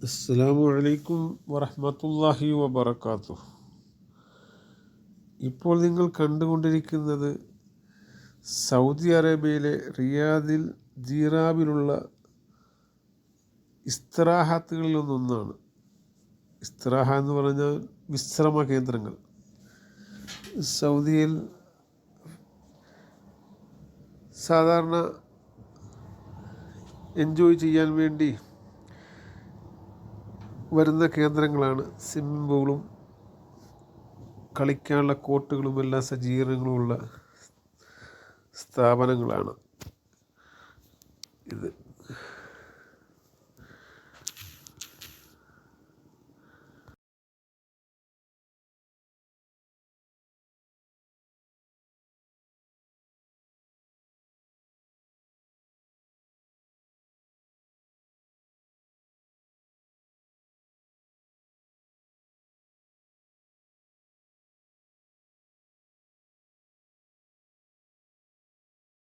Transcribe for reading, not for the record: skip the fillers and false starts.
അസ്സലാമു അലൈക്കും വറഹ്മത്തുള്ളാഹി വബറകാതുഹു. ഇപ്പോൾ നിങ്ങൾ കണ്ടുകൊണ്ടിരിക്കുന്നത് സൗദി അറേബ്യയിലെ റിയാദിൽ ജീറാബിലുള്ള ഇസ്തിറാഹത്തുകളിൽ നിന്നൊന്നാണ്. ഇസ്തിറാഹ എന്ന് പറഞ്ഞാൽ വിശ്രമ കേന്ദ്രങ്ങൾ. സൗദിയിൽ സാധാരണ എൻജോയ് ചെയ്യാൻ വേണ്ടി വരുന്ന കേന്ദ്രങ്ങളാണ്. സ്വിമ്മിംഗ് പൂളും കളിക്കാനുള്ള കോർട്ടുകളും എല്ലാ സജ്ജീകരണങ്ങളുമുള്ള സ്ഥാപനങ്ങളാണ് ഇത്.